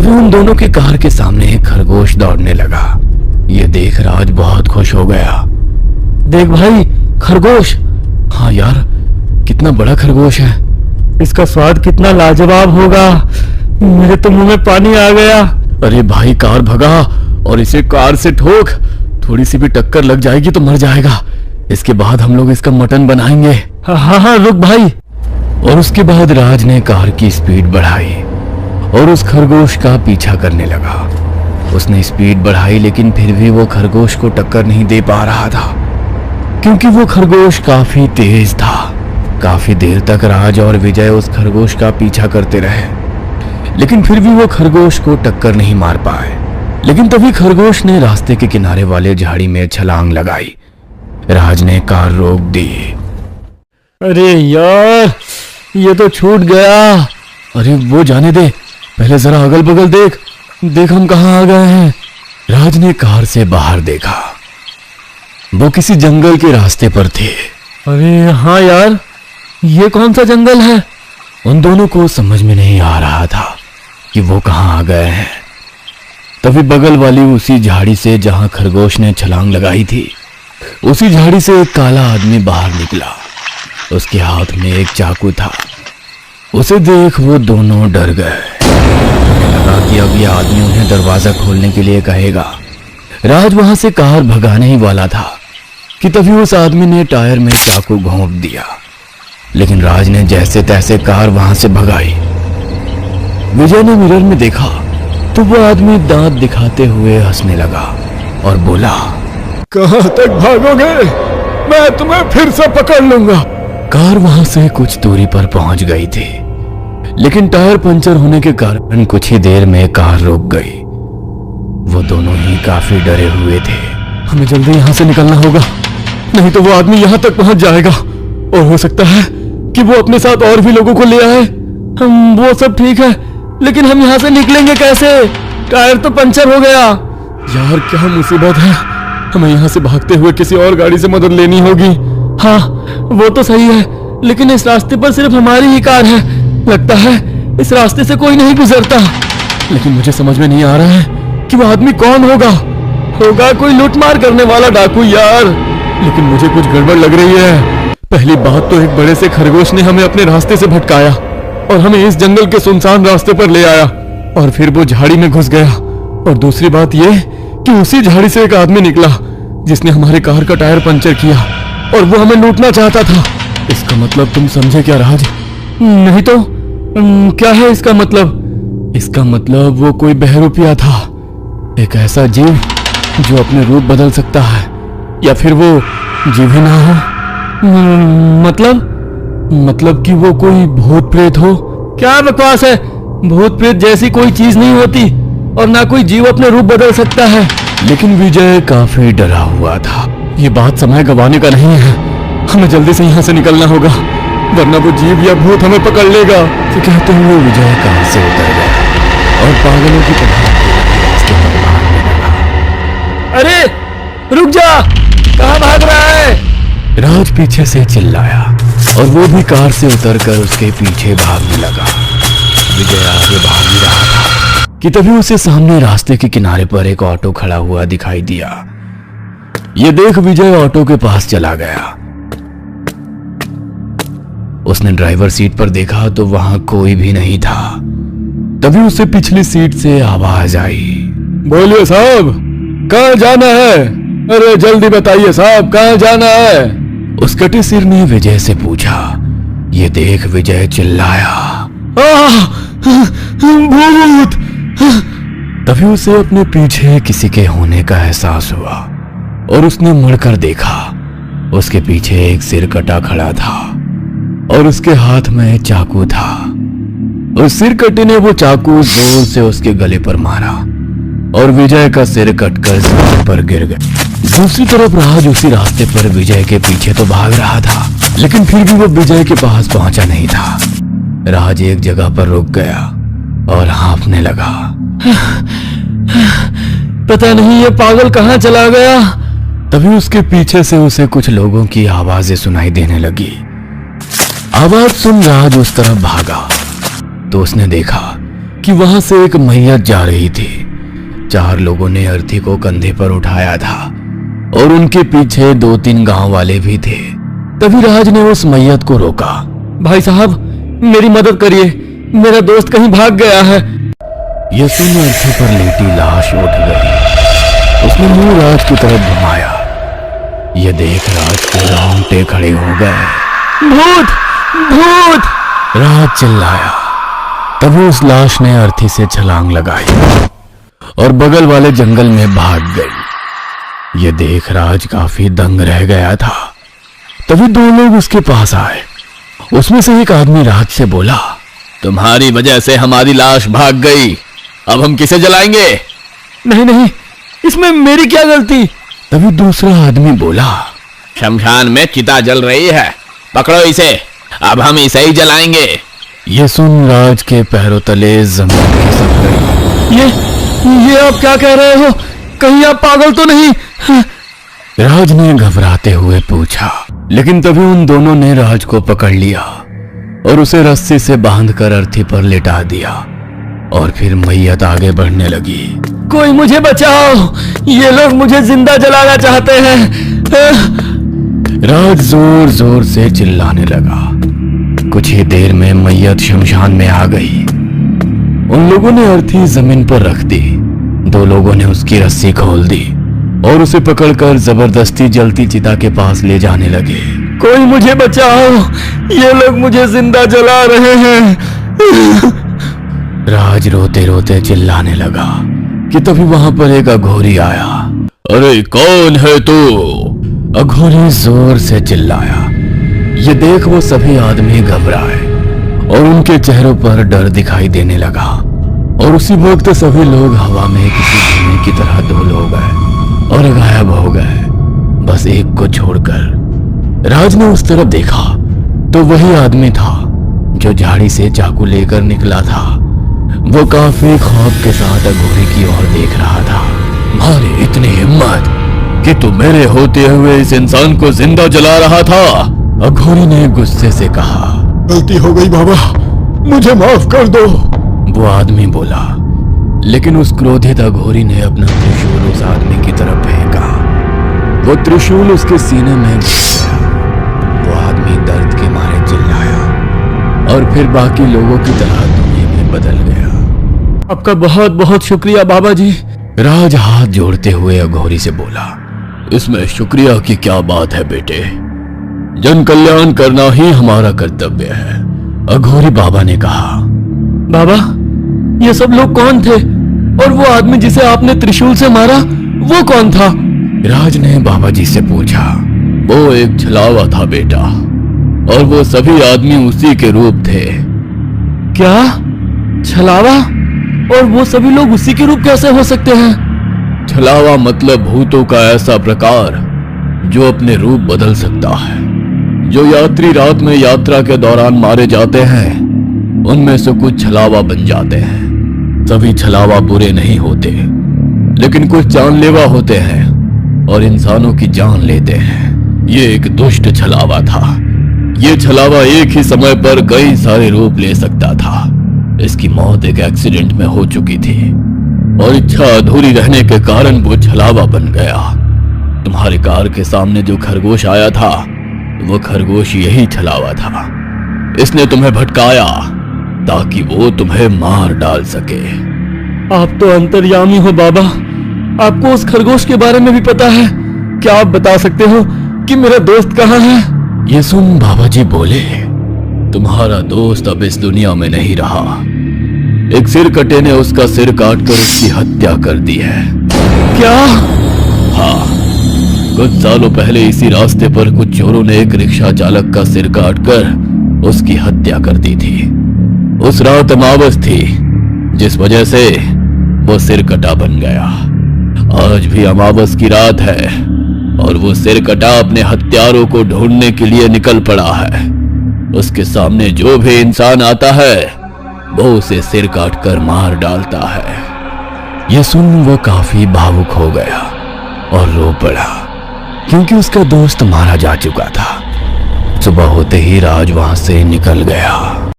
तभी उन दोनों की कार के सामने एक खरगोश दौड़ने लगा। ये देख राज बहुत खुश हो गया। देख भाई, खरगोश। हाँ यार, कितना बड़ा खरगोश है। इसका स्वाद कितना लाजवाब होगा। मेरे तो मुंह में पानी आ गया। अरे भाई, कार भगा और इसे कार से ठोक। थोड़ी सी भी टक्कर लग जाएगी तो मर जाएगा। इसके बाद हम लोग इसका मटन बनाएंगे। हाँ, रुक भाई। और उसके बाद राज ने कार की स्पीड बढ़ाई और उस खरगोश का पीछा करने लगा। उसने स्पीड बढ़ाई लेकिन फिर भी वो खरगोश को टक्कर नहीं दे पा रहा था, क्योंकि वो खरगोश काफी तेज था। काफी देर तक राज और विजय उस खरगोश का पीछा करते रहे, लेकिन फिर भी वो खरगोश को टक्कर नहीं मार पाए। लेकिन तभी खरगोश ने रास्ते के किनारे वाले झाड़ी में छलांग लगाई। राज ने कार रोक दी। अरे यार, ये तो छूट गया। अरे वो जाने दे, पहले जरा अगल बगल देख। देख हम कहाँ आ गए हैं। राज ने कार से बाहर देखा। वो किसी जंगल के रास्ते पर थे। अरे हाँ यार, ये कौन सा जंगल है। उन दोनों को समझ में नहीं आ रहा था कि वो कहाँ आ गए हैं। तभी बगल वाली उसी झाड़ी से जहां खरगोश ने छलांग लगाई थी, उसी झाड़ी से एक काला आदमी बाहर निकला। उसके हाथ में एक चाकू था। उसे देख वो दोनों डर गए। उन्हें लगा कि अब ये आदमी उन्हें दरवाजा खोलने के लिए कहेगा। राज वहां से कार भगाने ही वाला था कि तभी उस आदमी ने टायर में चाकू घोंप दिया। लेकिन राज ने जैसे तैसे कार वहां से भगाई। विजय ने मिरर में देखा तो वो आदमी दांत दिखाते हुए हंसने लगा और बोला, कहां तक भागोगे, मैं तुम्हें फिर से पकड़ लूंगा। कार वहां से कुछ दूरी पर पहुंच गई थी, लेकिन टायर पंचर होने के कारण कुछ ही देर में कार रुक गई। वो दोनों ही काफी डरे हुए थे। हमें जल्दी यहां से निकलना होगा, नहीं तो वो आदमी यहां तक पहुंच जाएगा और हो सकता है कि वो अपने साथ और भी लोगों को ले आए। वो सब ठीक है, लेकिन हम यहाँ से निकलेंगे कैसे। टायर तो पंचर हो गया। यार क्या मुसीबत है। हमें यहाँ से भागते हुए किसी और गाड़ी से मदद लेनी होगी। हाँ वो तो सही है, लेकिन इस रास्ते पर सिर्फ हमारी ही कार है। लगता है इस रास्ते से कोई नहीं गुजरता। लेकिन मुझे समझ में नहीं आ रहा है कि वो आदमी कौन होगा। होगा कोई लूटमार करने वाला डाकू यार। लेकिन मुझे कुछ गड़बड़ लग रही है। पहली बात तो एक बड़े से खरगोश ने हमें अपने रास्ते से भटकाया और हमें इस जंगल के सुनसान रास्ते पर ले आया और फिर वो झाड़ी में घुस गया। और दूसरी बात यह कि उसी झाड़ी से एक आदमी निकला जिसने हमारे कार का टायर पंचर किया और वो हमें लूटना चाहता था। इसका मतलब तुम समझे क्या राज? नहीं तो क्या है इसका मतलब? इसका मतलब वो कोई बहरूपिया था, एक ऐसा जीव जो अपने रूप बदल सकता है, या फिर वो जीव ही ना हो। मतलब कि वो कोई भूत प्रेत हो। क्या बकवास है, भूत प्रेत जैसी कोई चीज नहीं होती और ना कोई जीव अपने रूप बदल सकता है। लेकिन विजय काफी डरा हुआ था। ये बात समय गंवाने का नहीं है, हमें जल्दी से यहाँ से निकलना होगा, वरना वो जीव या भूत हमें पकड़ लेगा। तो कहते हुए विजय कार से उतर गया और पागलों की तरह रास्ते पर भागने लगा। अरे रुक जा, कहाँ भाग रहा है? राज पीछे से चिल्लाया और वो भी कार से उतरकर उसके पीछे भागने लगा। विजय आगे भाग ही रहा था कि तभी उसे सामने रास्ते के किनारे पर एक ऑटो खड़ा हुआ दिखाई दिया। ये देख विजय ऑटो के पास चला गया। उसने ड्राइवर सीट पर देखा तो वहां कोई भी नहीं था। तभी उसे पिछली सीट से आवाज आई, बोलिए साहब, कहाँ जाना है? अरे जल्दी बताइए साहब, कहाँ जाना है? उस कटे सिर ने विजय से पूछा। ये देख विजय चिल्लाया, भूत! तभी उसे अपने पीछे किसी के होने का एहसास हुआ और उसने मुड़कर देखा। उसके पीछे एक सिर कटा खड़ा था और उसके हाथ में चाकू था। उस सिर कटे ने वो चाकू जोर से उसके गले पर मारा और विजय का सिर कटकर जमीन पर गिर गया। दूसरी तरफ राज उसी रास्ते पर विजय के पीछे तो भाग रहा था, लेकिन फिर भी वो विजय के पास पहुंचा नहीं था। राज एक जगह पर रुक गया और हाँफने लगा। पता नहीं ये पागल कहाँ चला गया। तभी उसके पीछे से उसे कुछ लोगों की आवाजें सुनाई देने लगी। आवाज सुन राज उस तरफ भागा तो उसने देखा कि वहां से एक मैयत जा रही थी। 4 लोगों ने अर्थी को कंधे पर उठाया था और उनके पीछे 2-3 गांव वाले भी थे। तभी राज ने उस मैयत को रोका। भाई साहब, मेरी मदद करिए, मेरा दोस्त कहीं भाग गया है। यह सुन अर्थी पर लेटी लाश उठ गई। उसने मुंह राज की तरफ घुमाया। यह देख राज के रोंगटे खड़े हो गए। भूत, भूत! राज चिल्लाया। तभी उस लाश ने अर्थी से छलांग लगाई और बगल वाले जंगल में भाग गई। यह देख राज काफी दंग रह गया था। तभी 2 लोग उसके पास आए। उसमें से एक आदमी राज से बोला, तुम्हारी वजह से हमारी लाश भाग गई, अब हम किसे जलाएंगे? नहीं नहीं, इसमें मेरी क्या गलती? तभी दूसरा आदमी बोला, शमशान में चिता जल रही है, पकड़ो इसे, अब हम इसे ही जलाएंगे। ये सुन राज के पैरों तले जमीन खिसक गई। ये आप क्या कह रहे हो? कहीं आप पागल तो नहीं? राज ने घबराते हुए पूछा। लेकिन तभी उन दोनों ने राज को पकड़ लिया और उसे रस्सी से बांधकर अर्थी पर लेटा दिया और फिर मैयत आगे बढ़ने लगी। कोई मुझे बचाओ, ये लोग मुझे जिंदा जलाना चाहते हैं। राज जोर जोर से चिल्लाने लगा। कुछ ही देर में मैयत शमशान में आ गई। उन लोगों ने अर्थी जमीन पर रख दी। 2 लोगों ने उसकी रस्सी खोल दी और उसे पकड़कर जबरदस्ती जलती चिता के पास ले जाने लगे। कोई मुझे बचाओ, ये लोग मुझे जिंदा जला रहे हैं। राज रोते रोते चिल्लाने लगा कि तभी वहां पर एक अघोरी आया। अरे कौन है तू? अघोरी जोर से चिल्लाया। ये देख वो सभी आदमी घबराए और उनके चेहरों पर डर दिखाई देने लगा और उसी वक्त सभी लोग हवा में किसी धुएं की तरह धुल हो गए और गायब हो गए, बस एक को छोड़कर। राज ने उस तरफ देखा तो वही आदमी था जो झाड़ी से चाकू लेकर निकला था। वो काफी खौफ के साथ अघोरी की ओर देख रहा था। मारे इतनी हिम्मत कि तू मेरे होते हुए इस इंसान को जिंदा जला रहा था? अघोरी ने गुस्से से कहा। गलती हो गई बाबा, मुझे माफ कर दो, वो आदमी बोला। लेकिन उस क्रोधित अघोरी ने अपना त्रिशूल उस आदमी की तरफ फेंका। वो त्रिशूल उसके सीने में घुस गया। वो आदमी दर्द के मारे चिल्लाया और फिर बाकी लोगों की तरह धुएं में बदल गया। आपका बहुत बहुत शुक्रिया बाबा जी। राज हाथ जोड़ते हुए अघोरी से बोला, इसमें शुक्रिया की क्या बात है बेटे, जन कल्याण करना ही हमारा कर्तव्य है। अघोरी बाबा ने कहा। बाबा, ये सब लोग कौन थे और वो आदमी जिसे आपने त्रिशूल से मारा वो कौन था? राज ने बाबा जी से पूछा। वो एक छलावा था बेटा, और वो सभी आदमी उसी के रूप थे। क्या? छलावा? और वो सभी लोग उसी के रूप कैसे हो सकते हैं? छलावा मतलब भूतों का ऐसा प्रकार जो अपने रूप बदल सकता है। जो यात्री रात में यात्रा के दौरान मारे जाते हैं, उनमें से कुछ छलावा बन जाते हैं। सभी छलावा बुरे नहीं होते, लेकिन कुछ जानलेवा होते हैं और इंसानों की जान लेते हैं। ये एक दुष्ट छलावा था। ये छलावा एक ही समय पर कई सारे रूप ले सकता था। इसकी मौत एक एक्सीडेंट में हो चुकी थी और इच्छा अधूरी रहने के कारण वो छलावा बन गया। तुम्हारी कार के सामने जो खरगोश आया था, वो खरगोश यही छलावा था। इसने तुम्हें भटकाया ताकि वो तुम्हें मार डाल सके। आप तो अंतर्यामी हो बाबा, आपको उस खरगोश के बारे में भी पता है। क्या आप बता सकते हो कि मेरा दोस्त कहाँ है? ये सुन बाबा जी बोले, तुम्हारा दोस्त अब इस दुनिया में नहीं रहा। एक सिर कटे ने उसका सिर काटकर उसकी हत्या कर दी है। क्या? हाँ, कुछ सालों पहले इसी रास्ते पर कुछ चोरों ने एक रिक्शा चालक का सिर काटकर उसकी हत्या कर दी थी। उस रात अमावस थी, जिस वजह से वो सिर कटा बन गया। आज भी अमावस की रात है और वो सिर कटा अपने हत्यारों को ढूंढने के लिए निकल पड़ा है। उसके सामने जो भी इंसान आता है, वो उसे सिर काटकर मार डालता है। ये सुन वो काफी भावुक हो गया और रो पड़ा, क्योंकि उसका दोस्त मारा जा चुका था। सुबह होते ही राज वहां से निकल गया।